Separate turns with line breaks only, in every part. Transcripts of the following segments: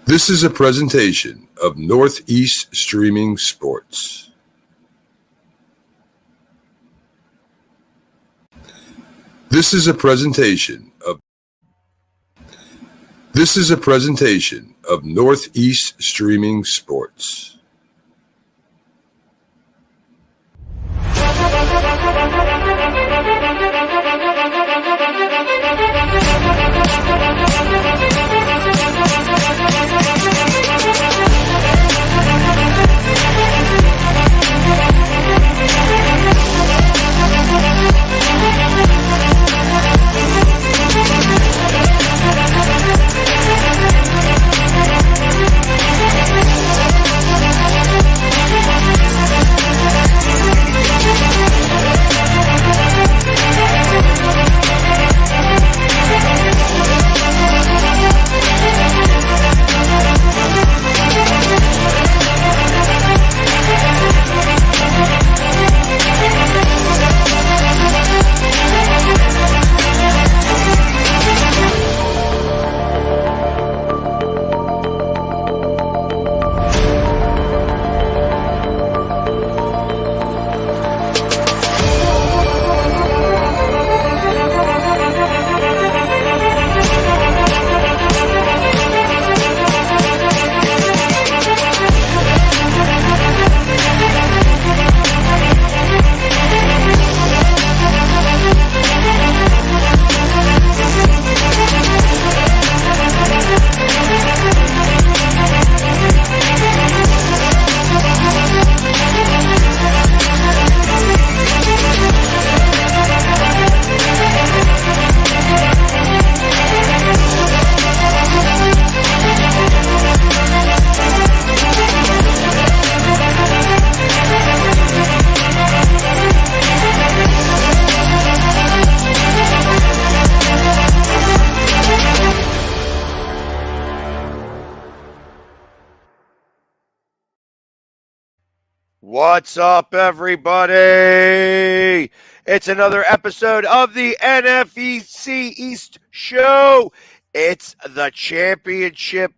This is a presentation of Northeast Streaming Sports. This is a presentation of Northeast Streaming Sports.
What's up, everybody? It's another episode of the NFC East Show. It's the championship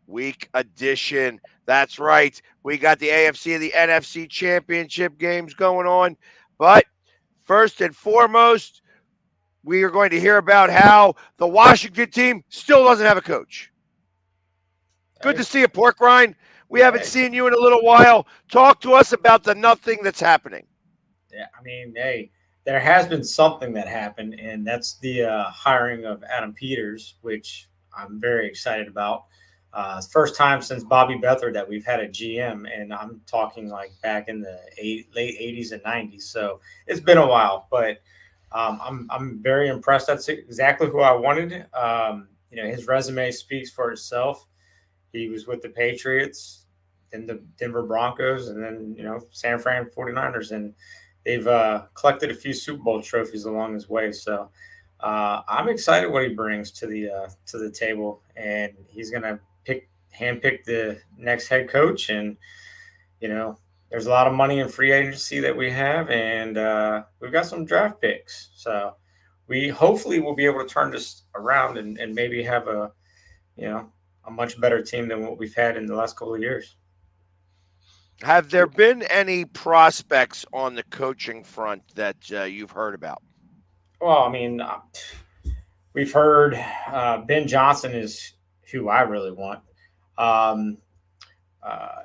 week edition. That's right. We got the AFC and the NFC Championship games going on. But first and foremost, we are going to hear about how the Washington team still doesn't have a coach. Good to see you, Pork Rind. We haven't seen you in a little while. Talk to us about the nothing that's happening.
Yeah, I mean, hey, there has been something that happened, and that's the hiring of Adam Peters, which I'm very excited about. It's the first time since Bobby Beathard that we've had a GM, and I'm talking like back in the late 80s and 90s. So it's been a while, but I'm very impressed. That's exactly who I wanted. His resume speaks for itself. He was with the Patriots, then the Denver Broncos, and then, San Fran 49ers. And they've collected a few Super Bowl trophies along his way. So I'm excited what he brings to the table. And he's going to handpick the next head coach. And, there's a lot of money in free agency that we have. And we've got some draft picks. So we hopefully will be able to turn this around and maybe have a much better team than what we've had in the last couple of years.
Have there been any prospects on the coaching front that you've heard about?
Well, I mean, we've heard Ben Johnson is who I really want.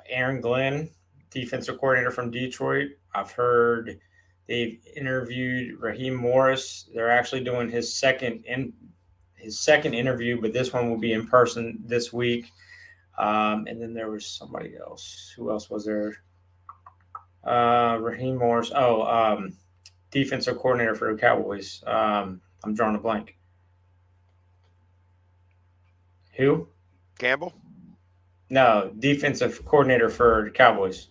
Aaron Glenn, defensive coordinator from Detroit. I've heard they've interviewed Raheem Morris. They're actually doing his second interview, but this one will be in person this week. And then there was somebody else. Who else was there? Raheem Morris. Defensive coordinator for the Cowboys. I'm drawing a blank. Who?
Campbell?
No, defensive coordinator for the Cowboys.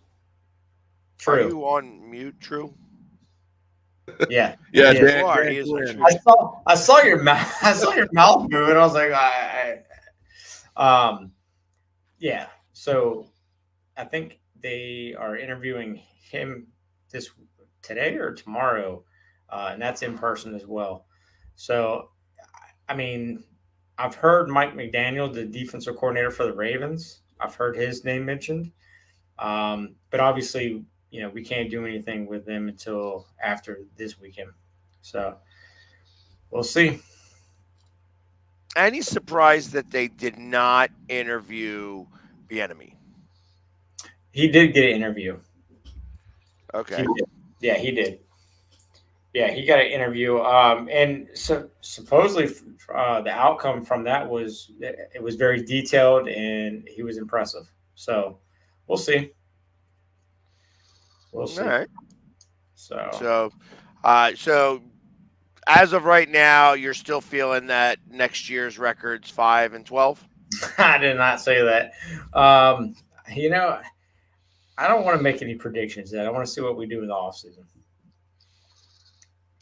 True.
Are you on mute, True?
Yeah.
Yeah,
I saw your mouth. I saw your mouth move, and I was like, yeah. So I think they are interviewing him today or tomorrow, and that's in person as well. So, I mean, I've heard Mike McDaniel, the defensive coordinator for the Ravens. I've heard his name mentioned. But obviously, we can't do anything with them until after this weekend. So we'll see.
Any surprise that they did not interview Bieniemy?
He did get an interview.
Okay.
He did. Yeah, he did. Yeah, he got an interview. And so supposedly the outcome from that was it was very detailed and he was impressive. So we'll see. We'll see.
All right.
So
So as of right now, you're still feeling that next year's record's 5-12.
I did not say that. Um, I don't want to make any predictions yet. I want to see what we do in the offseason.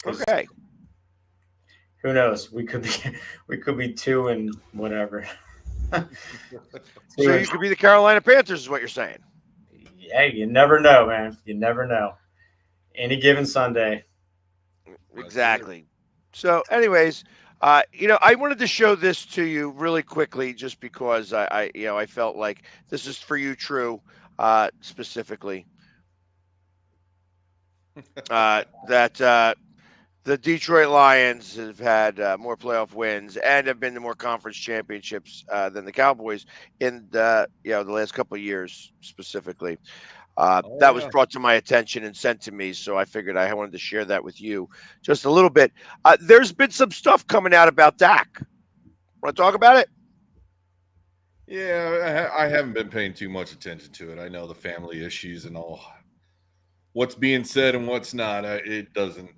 Okay.
Who knows? We could be 2 and whatever.
So you could be the Carolina Panthers, is what you're saying.
Hey, you never know, man. You never know. Any given Sunday.
Exactly. So, anyways, I wanted to show this to you really quickly, just because I felt like this is for you, True, specifically. That the Detroit Lions have had more playoff wins and have been to more conference championships than the Cowboys in the last couple of years specifically. That was brought to my attention and sent to me, so I figured I wanted to share that with you just a little bit. There's been some stuff coming out about Dak. Want to talk about it?
Yeah, I haven't been paying too much attention to it. I know the family issues and all. What's being said and what's not, it doesn't.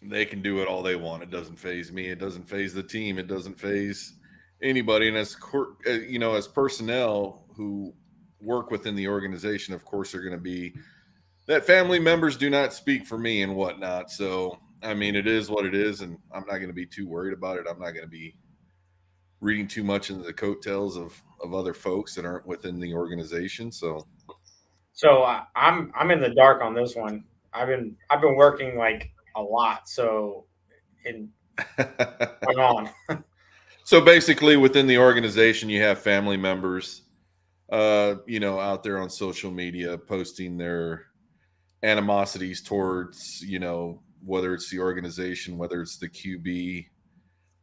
They can do it all they want. It doesn't faze me. It doesn't faze the team. It doesn't faze anybody. And as as personnel who work within the organization, of course, they're going to be that family members do not speak for me and whatnot. So, I mean, it is what it is, and I'm not going to be too worried about it. I'm not going to be reading too much into the coattails of other folks that aren't within the organization. So
I'm in the dark on this one. I've been working like a lot. So going on.
So basically, within the organization, you have family members, out there on social media posting their animosities towards, whether it's the organization, whether it's the QB,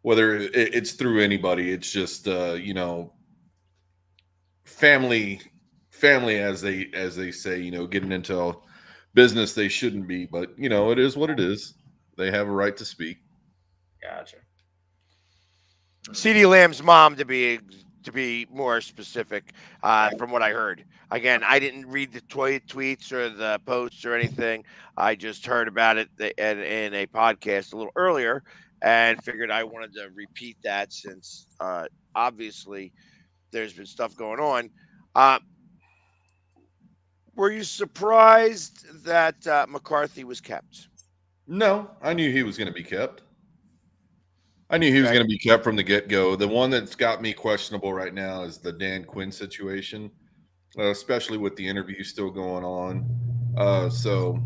whether it's through anybody. It's just, family, as they say, getting into business they shouldn't be. But, it is what it is. They have a right to speak.
Gotcha.
CeeDee Lamb's mom, to be more specific, from what I heard. Again, I didn't read the tweets or the posts or anything. I just heard about it in a podcast a little earlier and figured I wanted to repeat that since obviously there's been stuff going on. Were you surprised that McCarthy was kept?
No, I knew he was going to be kept. I knew he was going to be kept from the get-go. The one that's got me questionable right now is the Dan Quinn situation, especially with the interview still going on. So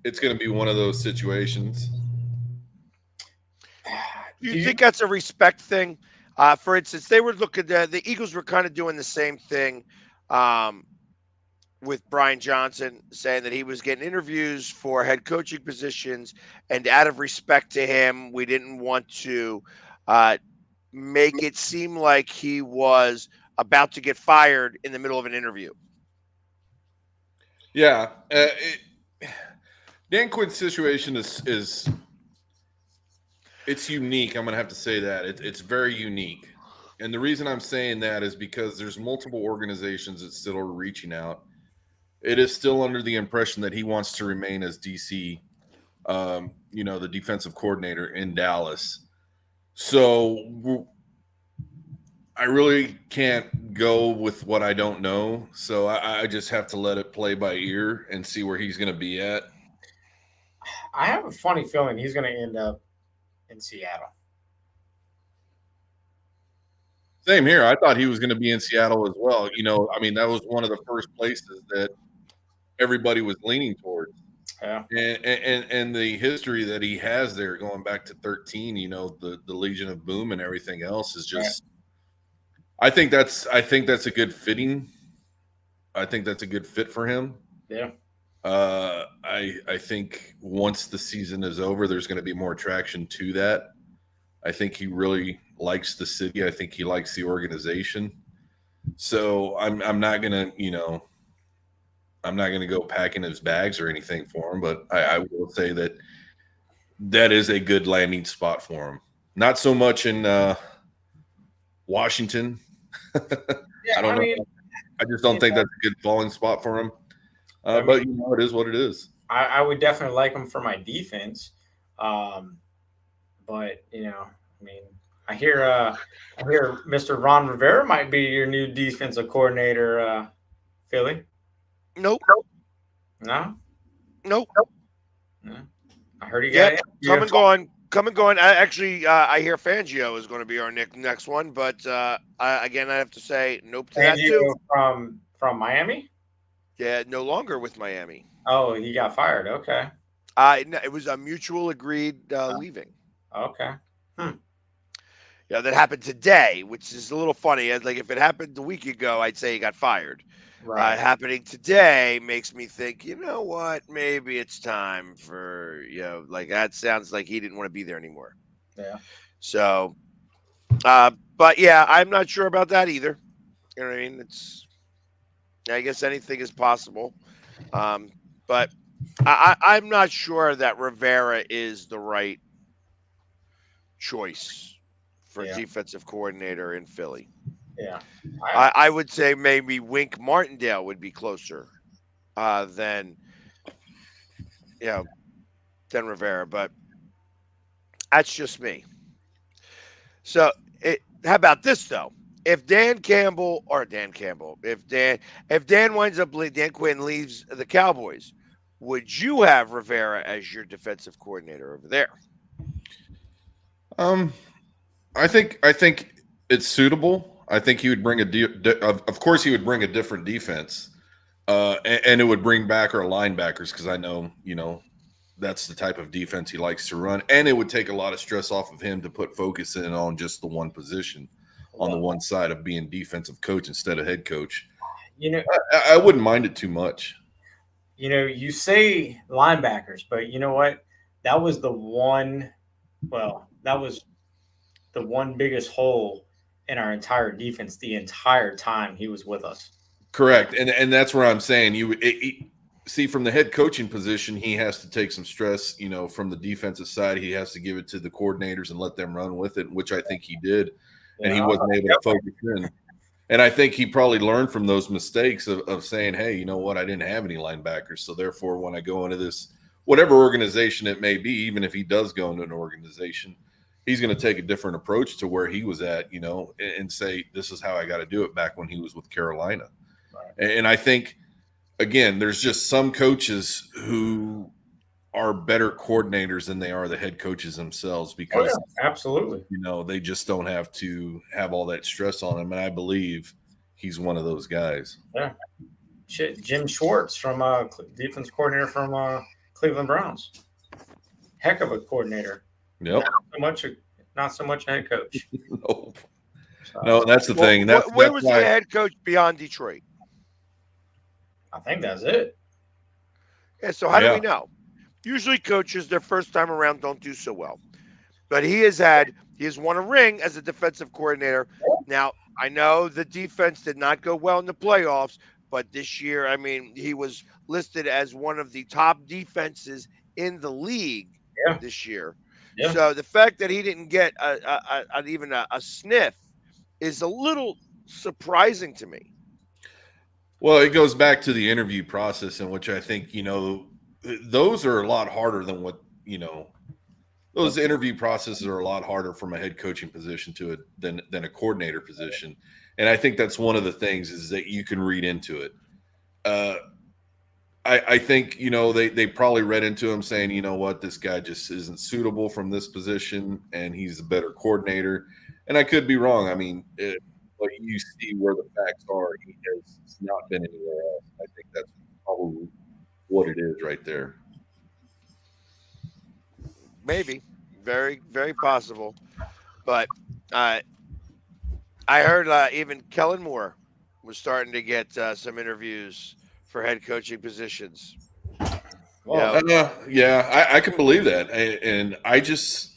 it's going to be one of those situations.
Do you think that's a respect thing? For instance, they were looking the Eagles were kind of doing the same thing with Brian Johnson, saying that he was getting interviews for head coaching positions, and out of respect to him, we didn't want to make it seem like he was about to get fired in the middle of an interview.
Yeah. Dan Quinn's situation is it's unique. I'm going to have to say that. It's very unique. And the reason I'm saying that is because there's multiple organizations that still are reaching out. It is still under the impression that he wants to remain as DC, the defensive coordinator in Dallas. So I really can't go with what I don't know. So I just have to let it play by ear and see where he's going to be at.
I have a funny feeling he's going to end up in Seattle.
Same here. I thought he was going to be in Seattle as well. That was one of the first places that everybody was leaning towards.
Yeah.
And the history that he has there going back to 13, the Legion of Boom and everything else is just I think that's a good fitting. I think that's a good fit for him.
Yeah.
I think once the season is over, there's going to be more attraction to that. I think he really likes the city. I think he likes the organization. So I'm not gonna, I'm not gonna go packing his bags or anything for him, but I will say that is a good landing spot for him. Not so much in Washington. I don't know. I just don't think that's a good falling spot for him. But it is what it is.
I would definitely like him for my defense. But I hear Mr. Ron Rivera might be your new defensive coordinator, Philly.
Nope.
No?
Nope.
No. I heard he got
come and going. I hear Fangio is going to be our next one, but I have to say nope to that too.
From Miami?
Yeah, no longer with Miami.
Oh, he got fired. Okay.
It was a mutual agreed leaving.
Okay.
Yeah, that happened today, which is a little funny. Like if it happened a week ago, I'd say he got fired.
Right.
Happening today makes me think, you know what? Maybe it's time for, like that sounds like he didn't want to be there anymore.
Yeah.
So, but yeah, I'm not sure about that either. You know what I mean? I guess anything is possible. But I'm not sure that Rivera is the right choice for defensive coordinator in Philly.
Yeah.
I would say maybe Wink Martindale would be closer than Rivera, but that's just me. So how about this though? If Dan Quinn leaves the Cowboys, would you have Rivera as your defensive coordinator over there?
I think it's suitable. I think he would bring of course he would bring a different defense, and it would bring back our linebackers because I know that's the type of defense he likes to run, and it would take a lot of stress off of him to put focus in on just the one position, on the one side of being defensive coach instead of head coach. I wouldn't mind it too much.
You say linebackers, but you know what? That was the one. Well, that was the one biggest hole in our entire defense the entire time he was with us.
Correct, and that's where I'm saying see from the head coaching position, he has to take some stress. From the defensive side, he has to give it to the coordinators and let them run with it, which I think he did, and he wasn't able to focus in. And I think he probably learned from those mistakes of saying, hey, you know what, I didn't have any linebackers, so therefore when I go into this, whatever organization it may be, even if he does go into an organization, he's going to take a different approach to where he was at, and say, this is how I got to do it back when he was with Carolina. Right. And I think, again, there's just some coaches who are better coordinators than they are the head coaches themselves because
absolutely,
they just don't have to have all that stress on them. And I believe he's one of those guys.
Yeah. Jim Schwartz from defense coordinator from Cleveland Browns. Heck of a coordinator.
Yep.
Not so much a head coach.
No, that's the thing.
Where was the head coach beyond Detroit?
I think that's it.
Yeah, so how do we know? Usually coaches, their first time around, don't do so well. But he has won a ring as a defensive coordinator. Now, I know the defense did not go well in the playoffs, but this year, he was listed as one of the top defenses in the league this year. Yeah. So the fact that he didn't get even a sniff is a little surprising to me.
Well, it goes back to the interview process, in which I think, those are a lot harder than what, those interview processes are a lot harder from a head coaching position than a coordinator position. And I think that's one of the things is that you can read into it. I think, they probably read into him saying, you know what, this guy just isn't suitable from this position and he's a better coordinator. And I could be wrong. But you see where the facts are. He has not been anywhere else. I think that's probably what it is right there.
Maybe. Very, very possible. But I heard even Kellen Moore was starting to get some interviews for head coaching positions.
Well,
Yeah, I can believe that, and I just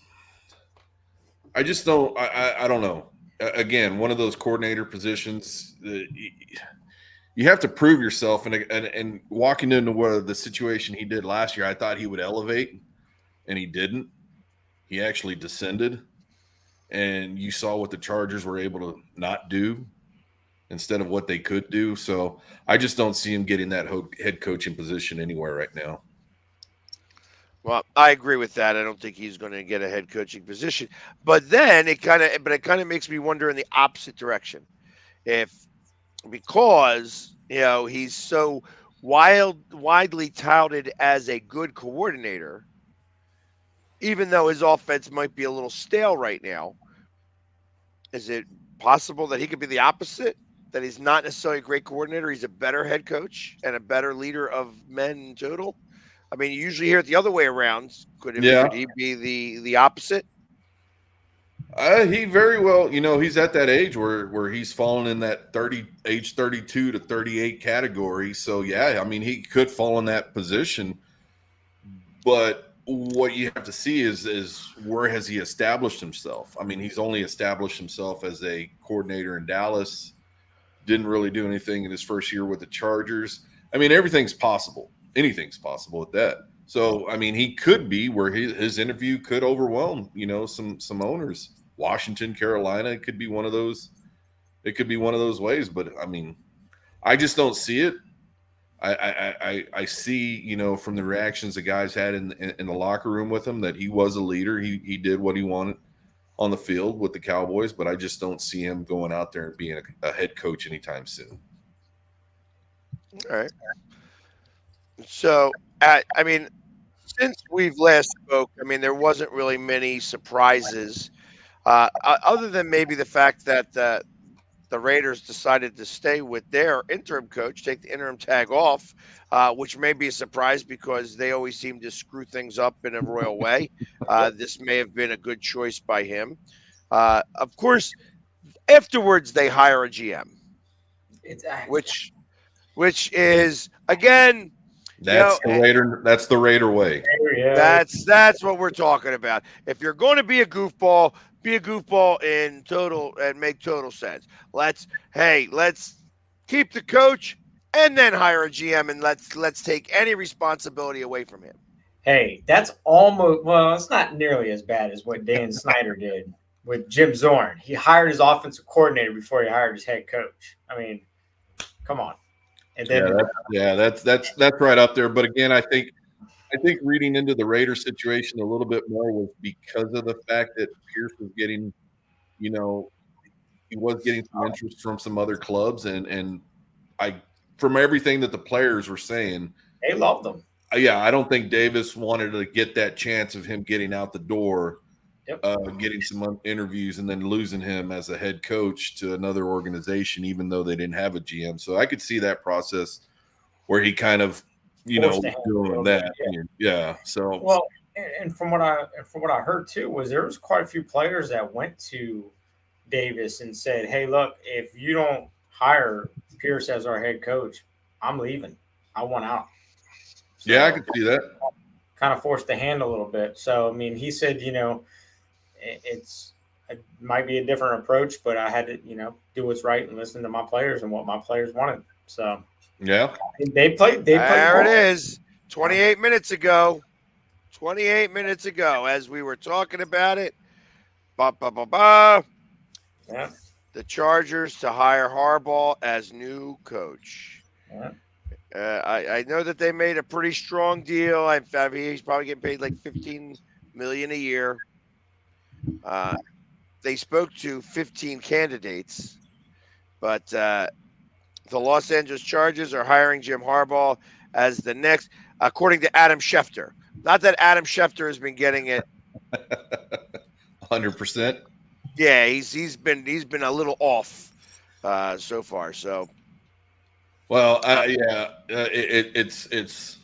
don't. I don't know. Again, one of those coordinator positions, you have to prove yourself. And walking into the situation he did last year, I thought he would elevate, and he didn't. He actually descended, and you saw what the Chargers were able to not do instead of what they could do. So I just don't see him getting that head coaching position anywhere right now.
Well, I agree with that. I don't think he's going to get a head coaching position. But then it kind of makes me wonder in the opposite direction. Because he's so widely touted as a good coordinator, even though his offense might be a little stale right now. Is it possible that he could be the opposite? That he's not necessarily a great coordinator. He's a better head coach and a better leader of men in total. I mean, you usually hear it the other way around. Could he be the opposite?
He very well, he's at that age where he's fallen in that age 32 to 38 category. So yeah, I mean, he could fall in that position, but what you have to see is where has he established himself? I mean, he's only established himself as a coordinator in Dallas. Didn't really do anything in his first year with the Chargers. I mean, everything's possible. Anything's possible with that. So, I mean, he could be where his interview could overwhelm, some owners. Washington, Carolina, it could be one of those. It could be one of those ways. But I mean, I just don't see it. I see, from the reactions the guys had in the locker room with him that he was a leader. He did what he wanted on the field with the Cowboys, but I just don't see him going out there and being a head coach anytime soon.
All right. So, I mean, since we've last spoke, I mean, there wasn't really many surprises, other than maybe the fact that the Raiders decided to stay with their interim coach, take the interim tag off, which may be a surprise because they always seem to screw things up in a royal way. This may have been a good choice by him. Of course, afterwards they hire a GM, which is again.
That's the Raider way.
That's what we're talking about. If you're going to be a goofball in total and make total sense. Let's keep the coach and then hire a GM and let's take any responsibility away from him.
Hey, that's it's not nearly as bad as what Dan Snyder did with Jim Zorn. He hired his offensive coordinator before he hired his head coach. I mean, come on. And then
that's right up there. But again, I think reading into the Raiders situation a little bit more was because of the fact that Pierce was getting, he was getting some interest from some other clubs, and from everything that the players were saying,
they loved them.
Yeah, I don't think Davis wanted to get that chance of him getting out the door. Getting some interviews and then losing him as a head coach to another organization, even though they didn't have a GM. So I could see that process where he kind of, doing that. Yeah. So
well, and from what I heard too was there was quite a few players that went to Davis and said, "Hey, look, if you don't hire Pierce as our head coach, I'm leaving. I want out." So
yeah, I could see that.
Kind of forced the hand a little bit. So I mean, he said, it might be a different approach, but I had to, do what's right and listen to my players and what my players wanted. So
yeah,
they played.
There it is. 28 minutes ago, as we were talking about it.
Yeah.
The Chargers to hire Harbaugh as new coach.
Yeah.
I know that they made a pretty strong deal. He's probably getting paid like $15 million a year. They spoke to 15 candidates, but the Los Angeles Chargers are hiring Jim Harbaugh as the next, according to Adam Schefter. Not that Adam Schefter has been getting it
100%.
Yeah, he's been a little off so far. So,
well, it's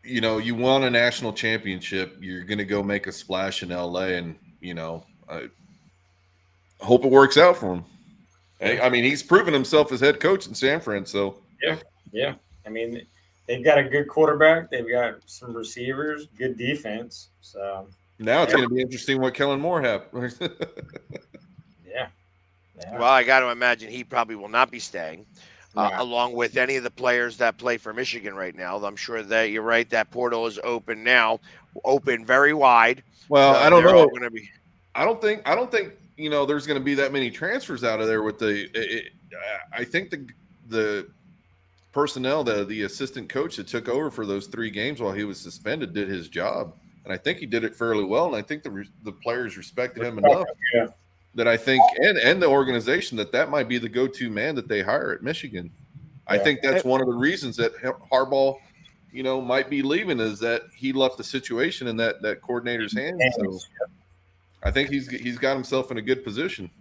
you won a national championship. You're going to go make a splash in LA, and I hope it works out for him.
Yeah.
I mean, he's proven himself as head coach in San Fran. So
yeah. I mean, they've got a good quarterback. They've got some receivers, good defense. So
now it's going to be interesting what Kellen Moore happens.
yeah.
Well, I got to imagine he probably will not be staying,
Nah.
along with any of the players that play for Michigan right now. I'm sure that you're right. That portal is open now, open very wide.
Well, I don't
they're
know.
all gonna be...
I don't think there's going to be that many transfers out of there with I think the personnel, the assistant coach that took over for those 3 games while he was suspended did his job, and I think he did it fairly well, and I think the players respected him enough that I think and the organization that might be the go-to man that they hire at Michigan. I think that's one of the reasons that Harbaugh might be leaving, is that he left the situation in that coordinator's hands. So I think he's got himself in a good position.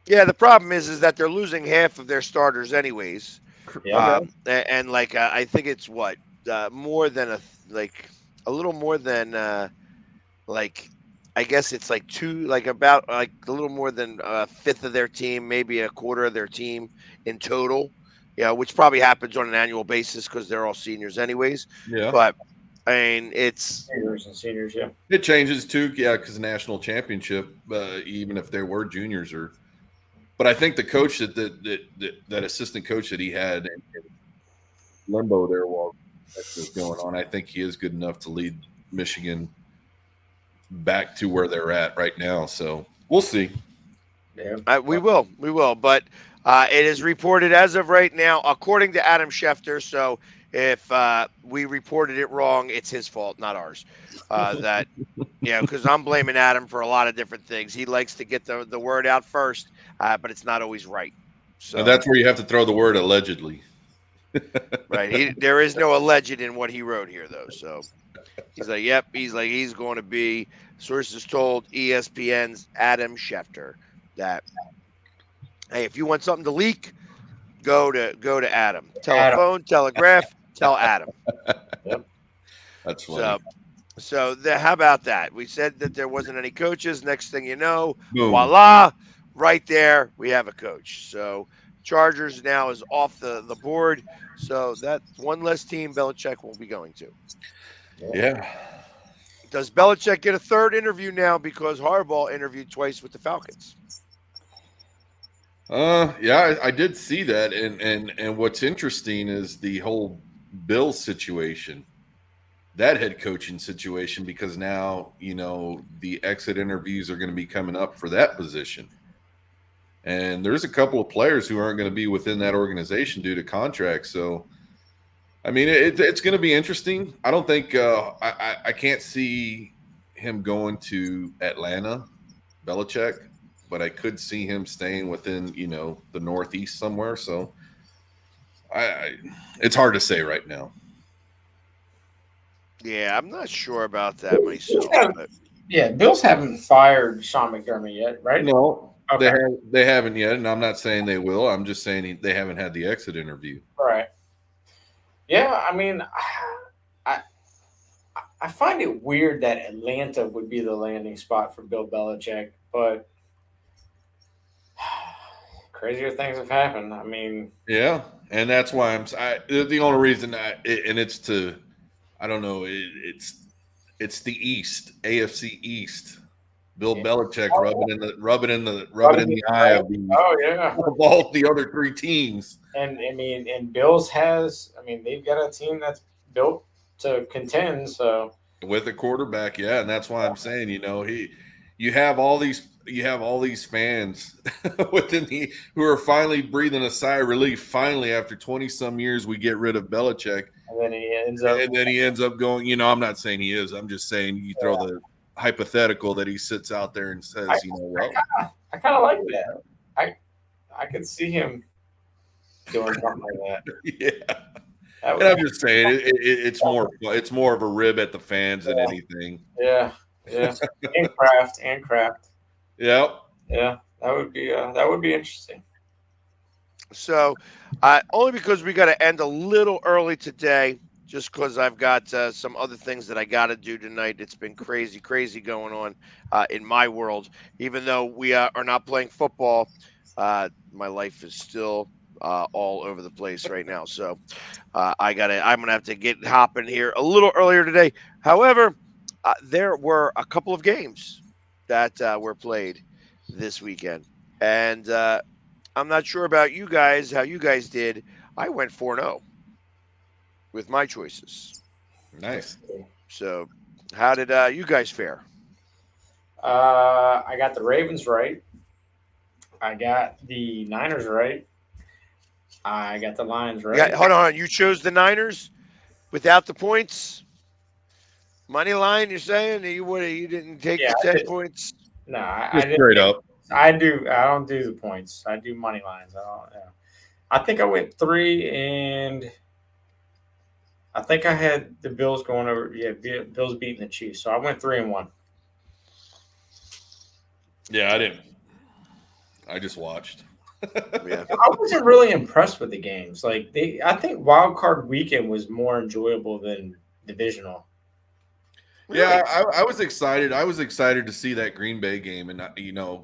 Yeah, the problem is that they're losing half of their starters anyways.
Yeah.
And I think it's more than a little more than I guess it's about a little more than a fifth of their team, maybe a quarter of their team in total. Yeah, which probably happens on an annual basis because they're all seniors anyways.
Yeah.
But I mean, it's
seniors, yeah.
It changes too, because national championship, even if they were juniors, but I think the coach that assistant coach that he had in limbo there while that was going on, I think he is good enough to lead Michigan back to where they're at right now. So we'll see.
Yeah,
we will. But it is reported as of right now, according to Adam Schefter. So if we reported it wrong, it's his fault, not ours. Because I'm blaming Adam for a lot of different things. He likes to get the word out first, but it's not always right. So
and that's where you have to throw the word allegedly.
Right. There is no alleged in what he wrote here, though. So he's like, yep. He's going to be. Sources told ESPN's Adam Schefter that, hey, if you want something to leak, go to Adam. Telephone, telegraph, tell Adam.
Yep.
That's funny.
So how about that? We said that there wasn't any coaches. Next thing you know,
Boom.
voila, right there, we have a coach. So Chargers now is off the board. So that's one less team Belichick won't be going to.
Yeah.
Does Belichick get a third interview now because Harbaugh interviewed twice with the Falcons?
Yeah, I did see that, and what's interesting is the whole Bills situation, that head coaching situation, because now the exit interviews are going to be coming up for that position, and there's a couple of players who aren't going to be within that organization due to contracts. So, I mean, it's going to be interesting. I don't think I can't see him going to Atlanta, Belichick. But I could see him staying within, the Northeast somewhere. So it's hard to say right now.
Yeah, I'm not sure about that myself. But...
Yeah, Bills haven't fired Sean McDermott yet, right?
No,
okay.
They haven't yet, and I'm not saying they will. I'm just saying they haven't had the exit interview.
Right. Yeah, I mean, I find it weird that Atlanta would be the landing spot for Bill Belichick, but crazier things have happened. I mean,
yeah, and that's why the only reason I don't know, it's the East, AFC East. Bill Belichick rubbing in the eye of all the other 3 teams.
And I mean, and Bills they've got a team that's built to contend. So
with a quarterback, yeah, and that's why I'm saying, you have all these fans within who are finally breathing a sigh of relief. Finally, after 20 some years, we get rid of Belichick,
and then he ends up
going. I'm not saying he is. I'm just saying you throw the hypothetical that he sits out there and says,
I kind of like that. I could see him doing something like that.
Yeah. And I'm just saying it's more of a rib at the fans than anything.
Yeah. and craft.
Yep.
Yeah, that would be interesting.
So, only because we got to end a little early today, just because I've got some other things that I got to do tonight. It's been crazy, crazy going on in my world. Even though we are not playing football, my life is still all over the place right now. So I'm gonna have to get hopping here a little earlier today. However, there were a couple of games that were played this weekend, and I'm not sure about you guys, how you guys did. I went 4-0 with my choices.
Nice.
So, how did you guys fare?
I got the Ravens right. I got the Niners right. I got the Lions right.
Yeah, hold on. You chose the Niners without the points. Money line, you're saying you didn't take the 10 points?
No, I
Just
didn't.
straight up.
I don't do the points. I do money lines. I don't. Yeah. I think I went 3, and I think I had the Bills going over. Yeah, Bills beating the Chiefs. So I went 3-1.
Yeah, I didn't. I just watched.
Yeah.
I wasn't really impressed with the games. Like I think Wild Card Weekend was more enjoyable than divisional.
Really?
Yeah, I was excited. I was excited to see that Green Bay game, and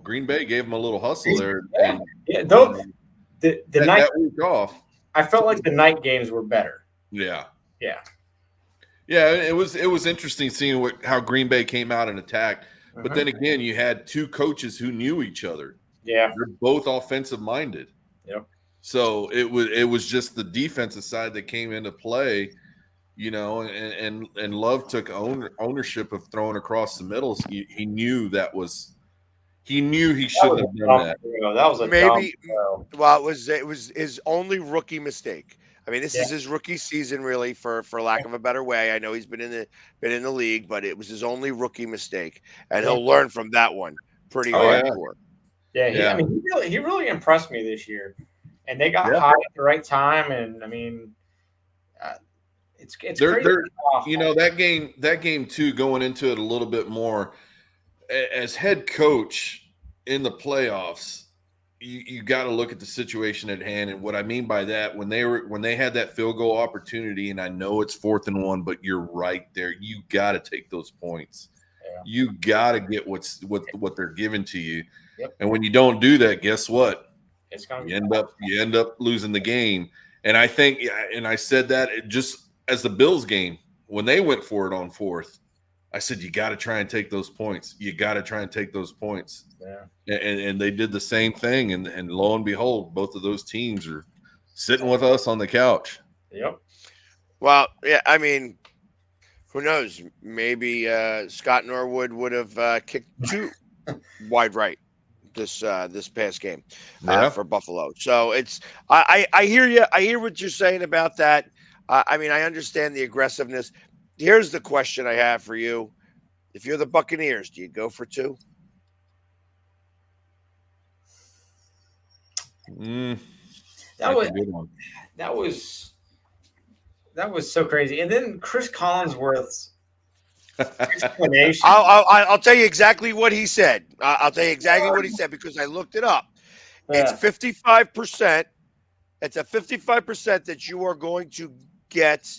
Green Bay gave them a little hustle there. And
Though the night
that week off,
I felt like the night games were better.
Yeah.
Yeah.
It was interesting seeing how Green Bay came out and attacked. But then again, you had two coaches who knew each other.
Yeah,
they're both offensive minded.
Yep.
So it was just the defensive side that came into play, and Love took ownership of throwing across the middle. He knew he shouldn't have done that.
That was
maybe. Well, it was his only rookie mistake. I mean, this is his rookie season, really, for lack of a better way. I know he's been in the league, but it was his only rookie mistake, and he'll learn from that one pretty hardcore.
Yeah, I mean, he really impressed me this year, and they got hot at the right time. And I mean, it's crazy.
That game too. Going into it a little bit more, as head coach in the playoffs, you got to look at the situation at hand. And what I mean by that, when they had that field goal opportunity, and I know it's 4th and 1, but you're right there. You got to take those points. Yeah. You got to get what they're giving to you. Yep. And when you don't do that, guess what? You end up losing the game. And I think, and I said that just as the Bills game, when they went for it on 4th, I said, you got to try and take those points. You got to try and take those points. Yeah. And they did the same thing. And lo and behold, both of those teams are sitting with us on the couch.
Yep.
Well, yeah, I mean, who knows? Maybe Scott Norwood would have kicked 2 wide right this past game for Buffalo. So I hear you. I hear what you're saying about that. I mean, I understand the aggressiveness. Here's the question I have for you. If you're the Buccaneers, do you go for 2?
That was so crazy. And then Chris Collinsworth's explanation.
I'll tell you exactly what he said. I'll tell you exactly what he said because I looked it up. It's 55%. It's a 55% that you are going to get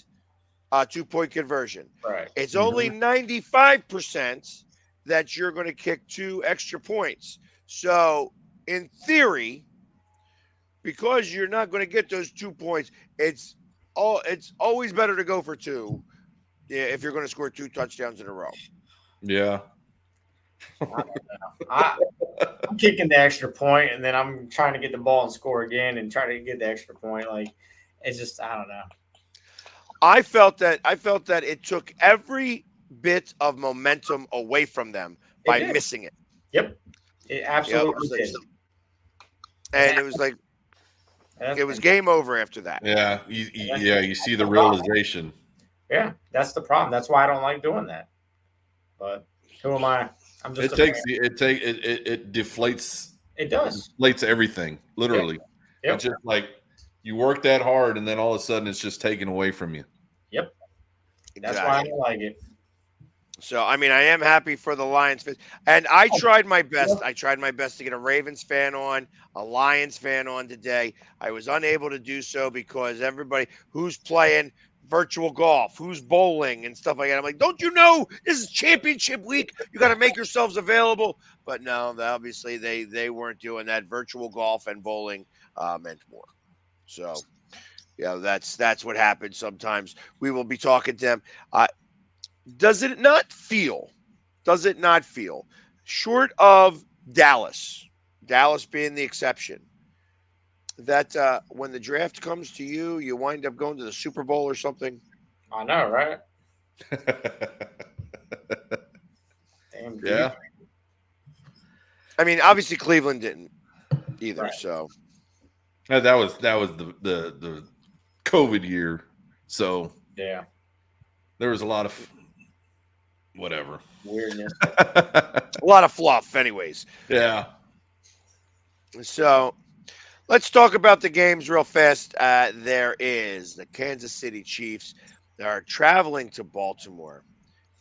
a 2-point conversion.
Right.
It's only 95% that you're going to kick 2 extra points. So, in theory, because you're not going to get those 2 points, it's always better to go for 2 if you're going to score 2 touchdowns in a row.
Yeah.
I'm kicking the extra point, and then I'm trying to get the ball and score again and try to get the extra point. Like, it's just, I don't know.
I felt that it took every bit of momentum away from them by missing it.
Yep. It absolutely did.
And it was like, it was game over after that.
Yeah. You see the realization.
Yeah, that's the problem. That's why I don't like doing that. But who am I? I'm just.
It deflates.
It does.
It deflates everything, literally.
Yep.
It's just like you work that hard, and then all of a sudden, it's just taken away from you.
Yep. That's why I don't like it.
So, I mean, I am happy for the Lions fans. And I tried my best. I tried my best to get a Ravens fan on, a Lions fan on today. I was unable to do so because everybody who's playing, virtual golf, who's bowling and stuff like that. I'm like, don't you know this is championship week? You got to make yourselves available. But no, obviously they weren't doing that. Virtual golf and bowling meant more. So yeah, that's what happens sometimes. We will be talking to them. Does it not feel, short of Dallas being the exception, that when the draft comes to you, you wind up going to the Super Bowl or something?
I know, right? Damn.
Yeah.
I mean, obviously Cleveland didn't either.
Right.
So
that was the COVID year. So
Yeah.
there was a lot of whatever.
Weirdness.
a lot of fluff, anyways.
Yeah.
So let's talk about the games real fast. There is the Kansas City Chiefs. They are traveling to Baltimore,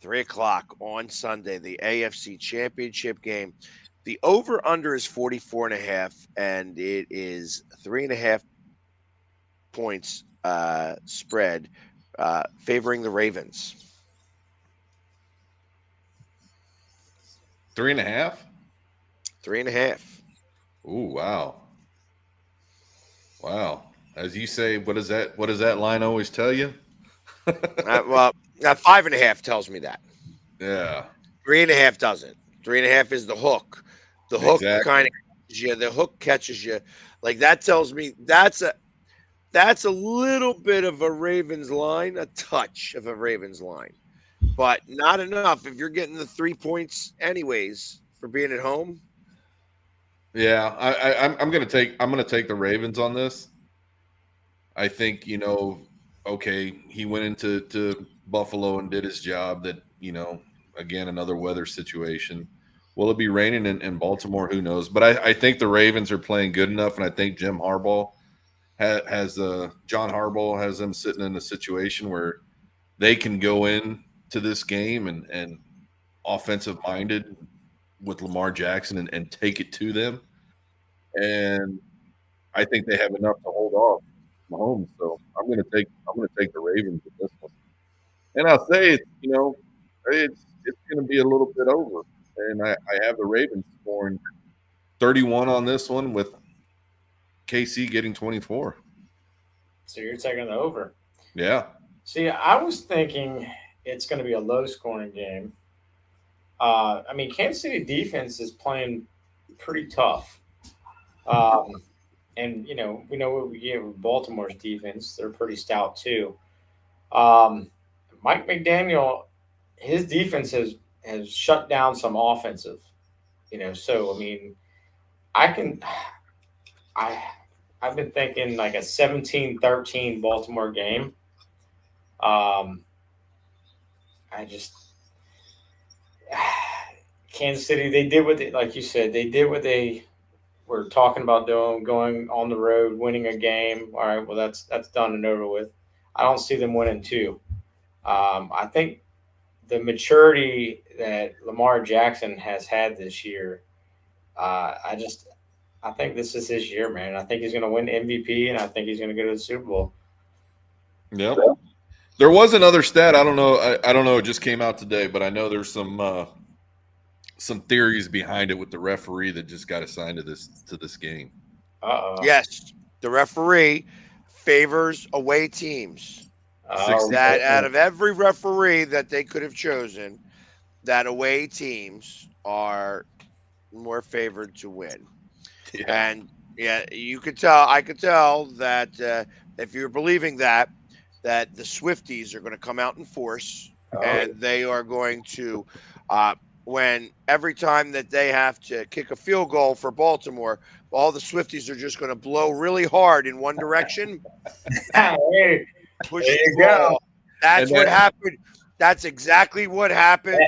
3:00 on Sunday, the AFC Championship game. The over-under is 44.5, and it is 3.5 points spread favoring the Ravens.
3.5.
3.5.
Ooh, wow. Wow. As you say, what does that line always tell you?
Well, 5.5 tells me that.
Yeah.
3.5 doesn't. 3.5 is the hook. The hook
Exactly.
kind of catches you. The hook catches you. Like that tells me that's a little bit of a Ravens line, a touch of a Ravens line, but not enough if you're getting the 3 points anyways for being at home.
Yeah, I'm gonna take the Ravens on this. I think, okay, he went into Buffalo and did his job. That, again, another weather situation. Will it be raining in Baltimore? Who knows? But I think the Ravens are playing good enough, and I think John Harbaugh has them sitting in a situation where they can go in to this game and offensive minded with Lamar Jackson and take it to them. And I think they have enough to hold off Mahomes. So I'm gonna take the Ravens in this one. And I'll say it's gonna be a little bit over. And I have the Ravens scoring 31 on this one with KC getting 24.
So you're taking the over.
Yeah.
See, I was thinking it's going to be a low-scoring game. I mean, Kansas City defense is playing pretty tough. And, we know what we get with Baltimore's defense. They're pretty stout, too. Mike McDaniel, his defense has shut down some offensive. So, I mean, I've been thinking like a 17-13 Baltimore game. Kansas City, they did what like you said, they did what they were talking about doing, going on the road, winning a game. All right, well, that's done and over with. I don't see them winning two. I think the maturity that Lamar Jackson has had this year, I think this is his year, man. I think he's going to win MVP, and I think he's going to go to the Super Bowl.
Yep. There was another stat. I don't know. It just came out today, but I know there's some theories behind it with the referee that just got assigned to this game.
Yes, the referee favors away teams. That out of every referee that they could have chosen, that away teams are more favored to win. Yeah. And yeah, I could tell that if you're believing that the Swifties are going to come out in force, and they are going to, when every time that they have to kick a field goal for Baltimore, all the Swifties are just going to blow really hard in one direction. Push the ball. That's what happened. That's exactly what happened.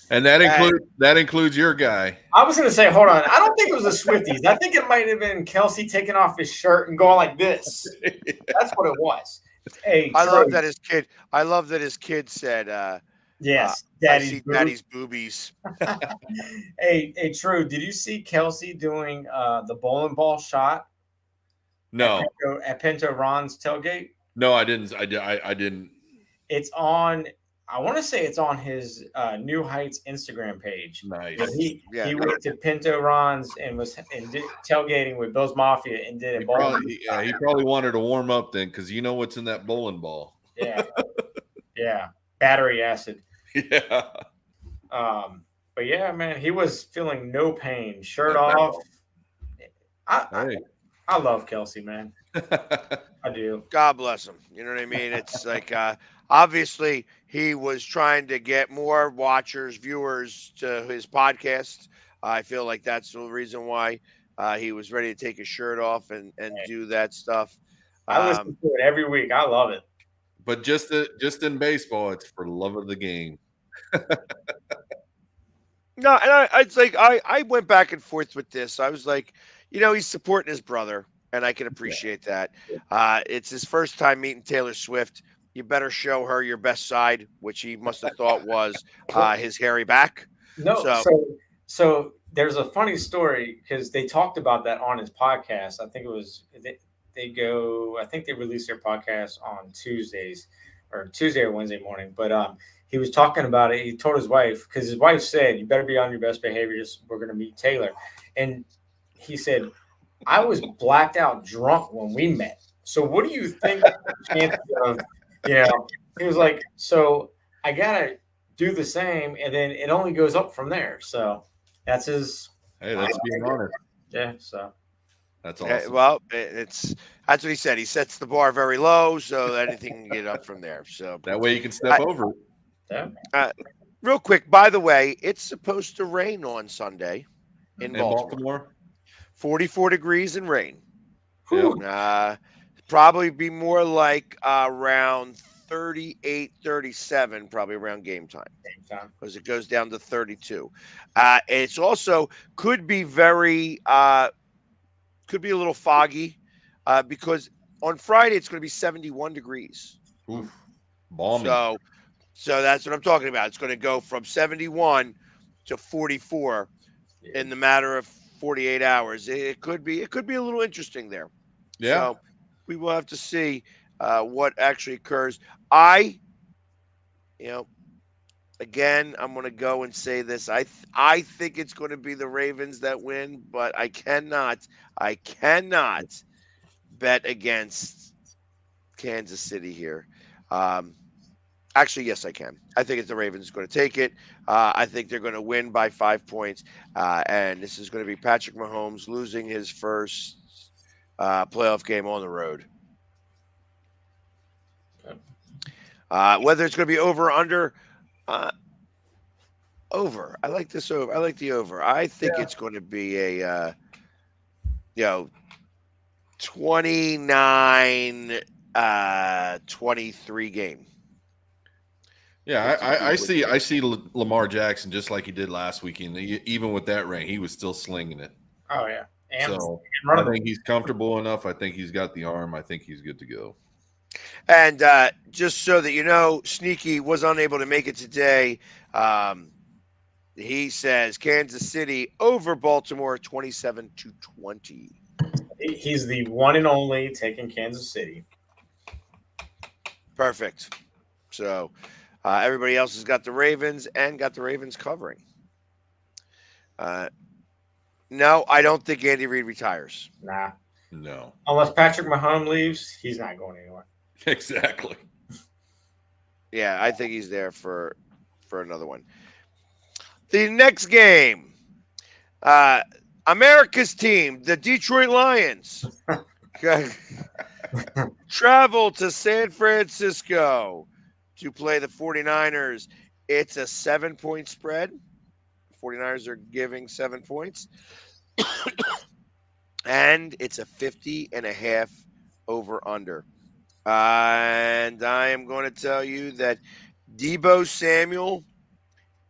And that includes your guy.
I was going to say, hold on. I don't think it was the Swifties. I think it might have been Kelsey taking off his shirt and going like this. That's what it was. Hey,
I love that his kid said,
"Yes,
Daddy's boobies."
Hey, True. Did you see Kelsey doing the bowling ball shot?
No.
At Pinto Ron's tailgate.
No, I didn't. I didn't.
It's on. I want to say it's on his New Heights Instagram page.
Nice.
But he
Yeah.
went to Pinto Ron's and did tailgating with Bill's Mafia and did a bowling.
He probably wanted to warm up then, because you know what's in that bowling ball.
Yeah, battery acid.
Yeah.
But yeah, man, he was feeling no pain, shirt off. I love Kelsey, man. I do.
God bless him. You know what I mean? It's like obviously he was trying to get more watchers, viewers to his podcast. I feel like that's the reason why he was ready to take his shirt off and do that stuff.
I listen to it every week. I love it.
But just in baseball, it's for love of the game.
No, and it's like I went back and forth with this. I was like, he's supporting his brother, and I can appreciate that. It's his first time meeting Taylor Swift. You better show her your best side, which he must have thought was his hairy back.
No, so there's a funny story because they talked about that on his podcast. I think it was I think they release their podcast on Tuesdays or Tuesday or Wednesday morning. But he was talking about it. He told his wife, because his wife said, "You better be on your best behavior. We're going to meet Taylor." And he said, "I was blacked out drunk when we met. So what do you think the chances of, he was like, so I got to do the same. And then it only goes up from there." So that's his.
Hey, that's being honest.
Yeah. So
that's awesome.
Well, that's what he said. He sets the bar very low so that anything can get up from there. So
that way you can step over it.
Yeah.
Real quick, by the way, it's supposed to rain on Sunday in Baltimore. 44 degrees and rain. Probably be more like around 38, 37, probably around game time. Because it goes down to 32. It's also could be a little foggy because on Friday it's going to be 71 degrees.
Oof. Balmy.
So that's what I'm talking about. It's going to go from 71 to 44 in the matter of 48 hours. It could be a little interesting there.
Yeah.
So we will have to see what actually occurs. Again, I'm going to go and say this. I think it's going to be the Ravens that win, but I cannot bet against Kansas City here. Actually, yes, I can. I think it's the Ravens going to take it. I think they're going to win by 5 points. And this is going to be Patrick Mahomes losing his first playoff game on the road. Whether it's going to be over or under, over. I like this over. I like the over. I think it's going to be a 29-23 game.
Yeah, I see Lamar Jackson just like he did last weekend. Even with that rain, he was still slinging it.
Oh yeah,
so I think he's comfortable enough. I think he's got the arm. I think he's good to go.
And just so that you know, Sneaky was unable to make it today. He says Kansas City over Baltimore 27-20.
He's the one and only taking Kansas City.
Perfect. So everybody else has got the Ravens and got the Ravens covering. No, I don't think Andy Reid retires.
Nah.
No.
Unless Patrick Mahomes leaves, he's not going anywhere.
Exactly.
Yeah, I think he's there for another one. The next game, America's team, the Detroit Lions, travel to San Francisco to play the 49ers. It's a 7-point spread. 49ers are giving 7 points. And it's a 50.5 over-under. And I am going to tell you that Deebo Samuel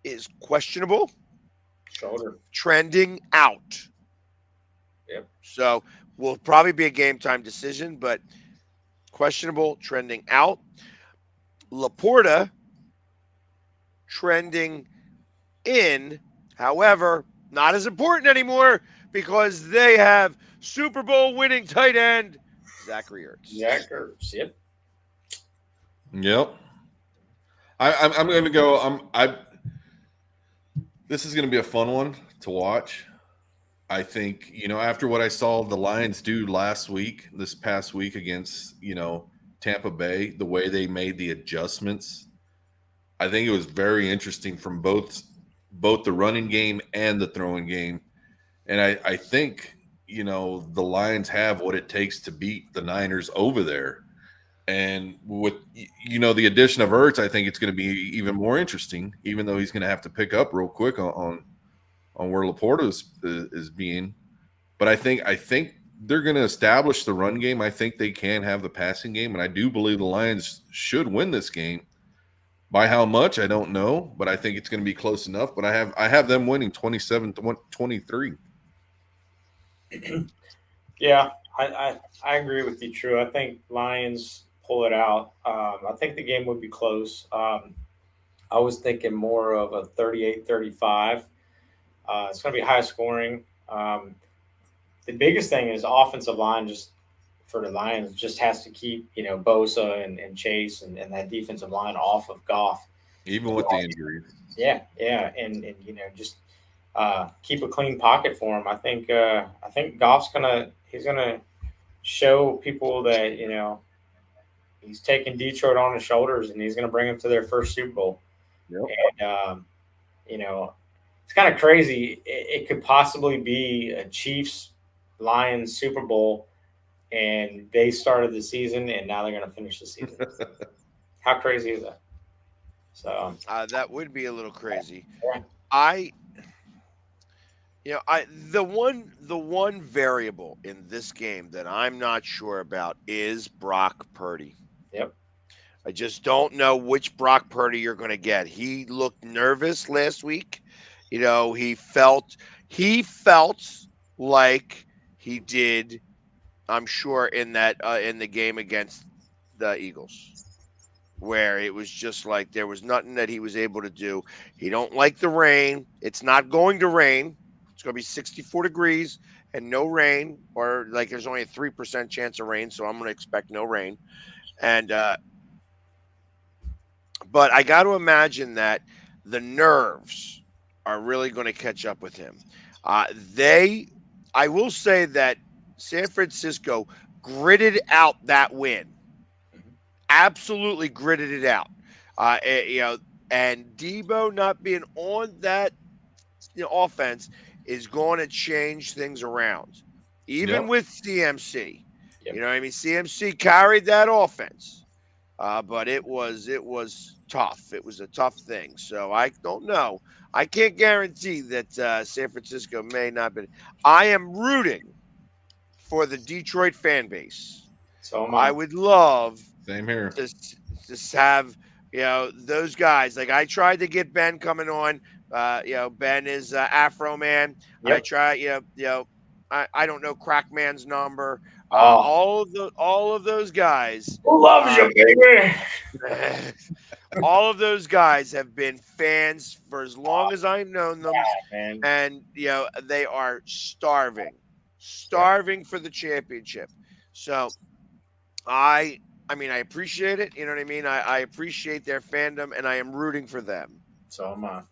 is questionable.
Shoulder.
Trending out.
Yep.
So will probably be a game time decision, but questionable, trending out. Laporta trending in. However, not as important anymore because they have Super Bowl winning tight end Zachary Ertz.
Zach Ertz, yep.
Yep. I'm going to go. This is going to be a fun one to watch. I think, after what I saw the Lions do this past week against, Tampa Bay, the way they made the adjustments, I think it was very interesting from both the running game and the throwing game. And I think, the Lions have what it takes to beat the Niners over there. And with, the addition of Ertz, I think it's going to be even more interesting, even though he's going to have to pick up real quick on where Laporta is being. But I think they're going to establish the run game. I think they can have the passing game, and I do believe the Lions should win this game. By how much, I don't know, but I think it's going to be close enough. But I have them winning 27-23.
Yeah, I agree with you, True. I think Lions pull it out. I think the game would be close. I was thinking more of a 38-35. It's going to be high scoring. The biggest thing is offensive line just for the Lions just has to keep, Bosa and Chase and that defensive line off of Goff.
Even with the injuries.
Yeah. And just keep a clean pocket for him. I think Goff's he's gonna show people that, he's taking Detroit on his shoulders and he's gonna bring them to their first Super Bowl.
Yep.
And it's kind of crazy. It could possibly be a Chiefs-Lions Super Bowl, and they started the season, and now they're going to finish the season. How crazy is that? So
that would be a little crazy.
Yeah.
The one variable in this game that I'm not sure about is Brock Purdy.
Yep.
I just don't know which Brock Purdy you're going to get. He looked nervous last week. He felt like he did, I'm sure, in the game against the Eagles, where it was just like there was nothing that he was able to do. He don't like the rain. It's not going to rain. It's going to be 64 degrees and no rain, or like there's only a 3% chance of rain, so I'm going to expect no rain. And but I got to imagine that the nerves are really going to catch up with him. I will say that San Francisco gritted out that win. Absolutely gritted it out. And Debo not being on that offense is going to change things around. Even with CMC.
Yep.
CMC carried that offense. But it was tough. It was a tough thing. So I don't know. I can't guarantee that San Francisco may not be. I am rooting for the Detroit fan base.
So
I would love
Same here.
to have those guys. Like I tried to get Ben coming on. Ben is Afro Man.
Yep.
I try. I don't know Crackman's number. All of those guys.
Who loves you, baby?
All of those guys have been fans for as long as I've known them,
Man.
and they are starving for the championship. So, I appreciate it. You know what I mean? I appreciate their fandom, and I am rooting for them.
So am I.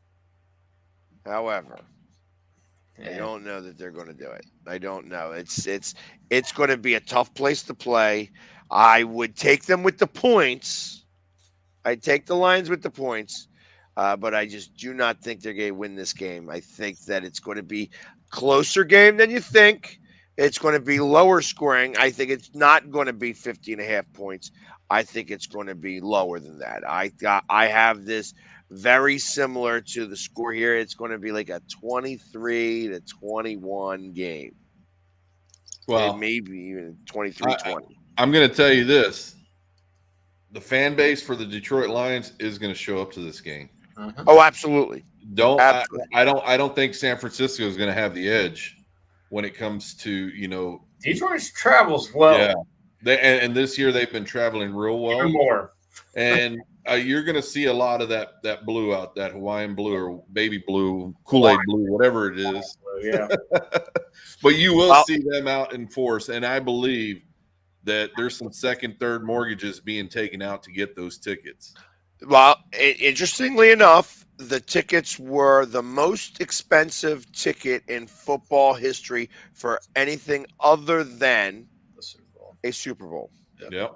However, I don't know that they're going to do it. I don't know. It's going to be a tough place to play. I would take them with the points. I'd take the Lions with the points, but I just do not think they're going to win this game. I think that it's going to be a closer game than you think. It's going to be lower scoring. I think it's not going to be 50.5 points. I think it's going to be lower than that. I have this very similar to the score here. It's going to be like a 23-21 game.
Well,
and maybe even 23-20.
I'm going to tell you this. The fan base for the Detroit Lions is going to show up to this game.
Uh-huh.
Oh, absolutely.
I don't think San Francisco is going to have the edge when it comes to,
Detroit travels well.
Yeah. And this year they've been traveling real well.
Even more.
And you're going to see a lot of that blue out, that Hawaiian blue or baby blue, Kool-Aid blue, whatever it is.
Yeah.
But you will see them out in force. And I believe that there's some second, third mortgages being taken out to get those tickets.
Well, interestingly enough, the tickets were the most expensive ticket in football history for anything other than
The Super Bowl.
a Super Bowl.
Yep.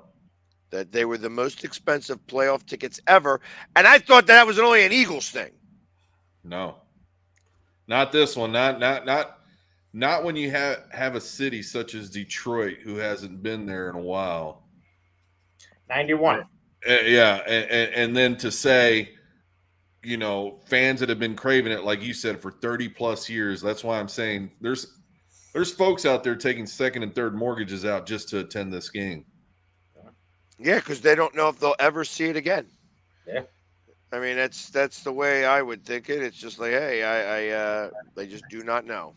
That they were the most expensive playoff tickets ever. And I thought that was only an Eagles thing.
No. Not this one. Not when you have a city such as Detroit who hasn't been there in a while.
91.
Yeah, and then to say, fans that have been craving it, like you said, for 30 plus years. That's why I'm saying there's folks out there taking second and third mortgages out just to attend this game.
Yeah, because they don't know if they'll ever see it again.
Yeah.
I mean, that's the way I would think it. It's just like, hey, they just do not know.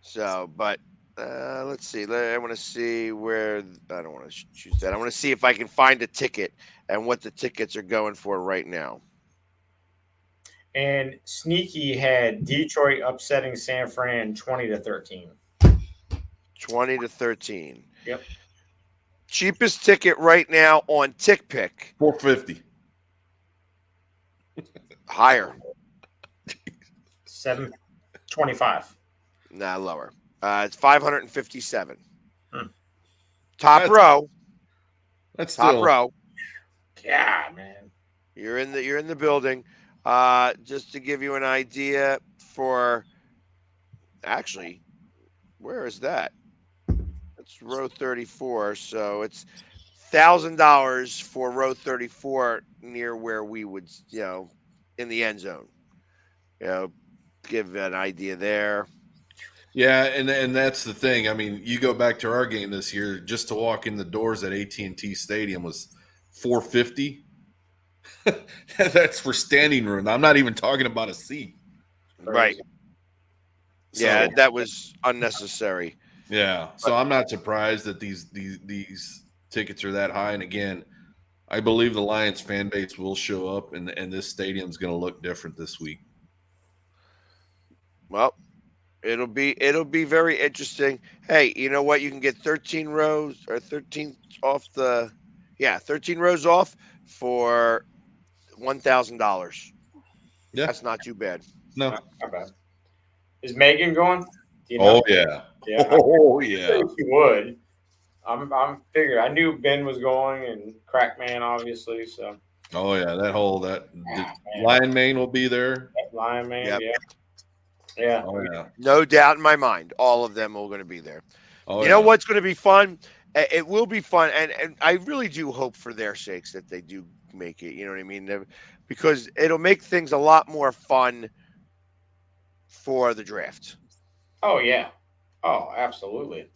So, but let's see. I want to see where. I don't want to choose that. I want to see if I can find a ticket and what the tickets are going for right now.
And Sneaky had Detroit upsetting San Fran 20-13.
20-13.
Yep.
Cheapest ticket right now on TickPick.
$450.
Higher.
$725.
Nah, lower. It's 557.
Hmm.
Row.
That's
Top
still,
row.
Yeah, man.
You're in the building. Just to give you an idea for actually, where is that? It's row 34. So it's $1,000 for row 34 near where we would, in the end zone. Give an idea there.
Yeah, and that's the thing. I mean, you go back to our game this year, just to walk in the doors at AT&T Stadium was $450. That's for standing room. I'm not even talking about a seat.
Right.
So,
Yeah, that was unnecessary.
Yeah. So I'm not surprised that these tickets are that high. And again, I believe the Lions fan base will show up, and this stadium's going to look different this week.
Well, it'll be very interesting. Hey, you know what? You can get 13 rows or 13 off 13 rows off for $1,000.
Yeah.
That's not too bad.
No.
Not bad. Is Megan going? Do you know?
Oh yeah.
Yeah.
Oh yeah.
She would. I'm figuring. I knew Ben was going and Crackman, obviously. So.
Oh yeah. That
Man.
Lion Mane will be there.
Lion Man.
Yep.
Yeah. Yeah.
Oh yeah.
No doubt in my mind, all of them are going to be there.
Oh,
You know what's going to be fun? It will be fun, and I really do hope for their sakes that they do make it. You know what I mean? Because it'll make things a lot more fun for the draft.
Oh yeah. Oh, absolutely.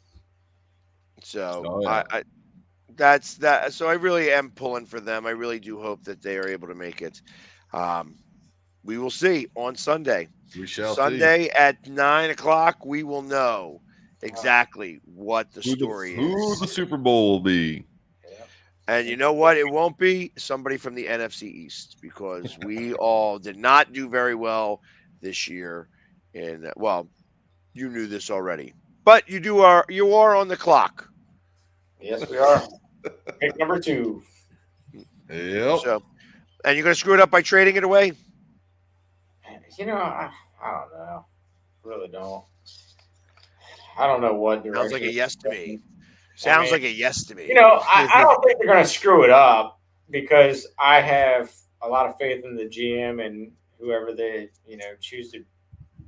So
yeah.
that's that. So I really am pulling for them. I really do hope that they are able to make it. We will see on Sunday.
We shall
Sunday at 9:00, we will know exactly what the
see
story
who
is.
the Super Bowl will be.
And you know what? It won't be somebody from the NFC East, because we all did not do very well this year. And well, you knew this already, but you are on the clock.
Yes, we are. Pick number 2.
Yep.
So, and you're going to screw it up by trading it away?
You know, I don't know. Really don't. I don't know what direction.
Sounds like a yes to me. Sounds like a yes to me.
You know, I don't think they're going to screw it up, because I have a lot of faith in the GM and whoever they, choose to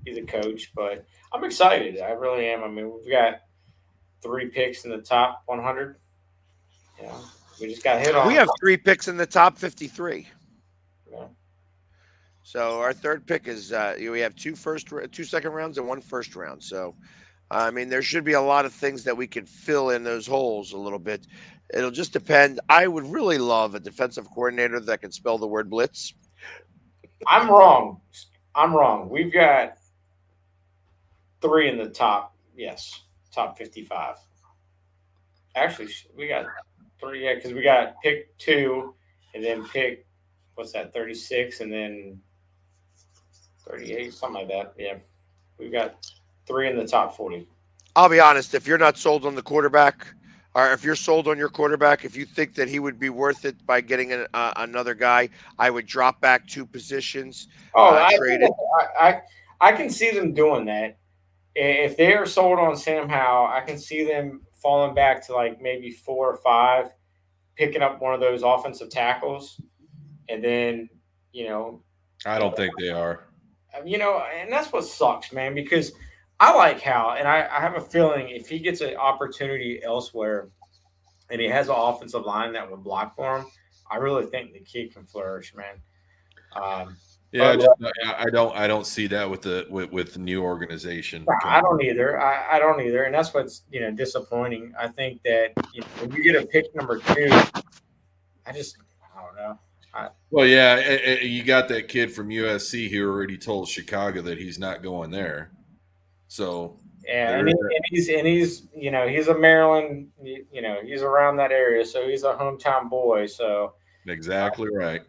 be the coach. But I'm excited. I really am. I mean, we've got 3 picks in the top 100. We just got hit on.
We have 3 picks in the top 53.
Yeah.
So our third pick is we have 2 second rounds and 1 first round. So I mean, there should be a lot of things that we can fill in those holes a little bit. It'll just depend. I would really love a defensive coordinator that can spell the word blitz.
I'm wrong. We've got 3 in the top. Yes, top 55. Actually, we got 3. Yeah, because we got pick 2, and then pick 36, and then 38, something like that. Yeah, we've got 3 in the top 40.
I'll be honest. If you're not sold on the quarterback, or if you're sold on your quarterback, if you think that he would be worth it by getting another guy, I would drop back 2 positions,
Oh,
trade it.
I can see them doing that. If they are sold on Sam Howell, I can see them falling back to like maybe 4 or 5, picking up one of those offensive tackles, and then
I don't think they are.
And that's what sucks, man, because I like Howell, and I have a feeling if he gets an opportunity elsewhere and he has an offensive line that would block for him, I really think the kid can flourish, man.
Yeah, I don't see that with the new organization.
I don't either. I don't either, and that's what's disappointing. I think that when you get a pick number 2, I don't know.
Well, yeah, you got that kid from USC who already told Chicago that he's not going there. So
yeah, and he's he's a Maryland, he's around that area, so he's a hometown boy. So
exactly right.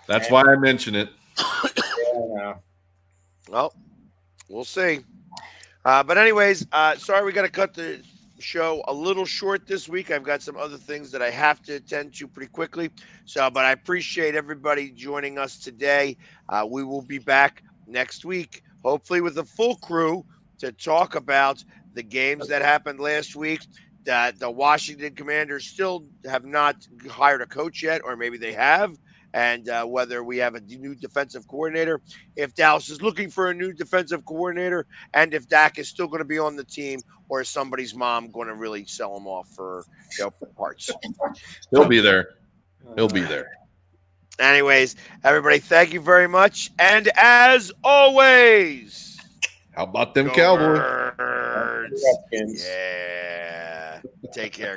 That's
why I mention it.
Yeah,
well, we'll see. But anyways, sorry we got to cut the show a little short this week. I've got some other things that I have to attend to pretty quickly. But I appreciate everybody joining us today. We will be back next week, hopefully with a full crew to talk about the games that happened last week. That the Washington Commanders still have not hired a coach yet, or maybe they have. And whether we have a new defensive coordinator, if Dallas is looking for a new defensive coordinator, and if Dak is still going to be on the team, or is somebody's mom going to really sell him off for parts.
He'll be there. He'll be there.
Anyways, everybody, thank you very much. And as always,
how about them Cowboys?
Birds. Yeah. Take care.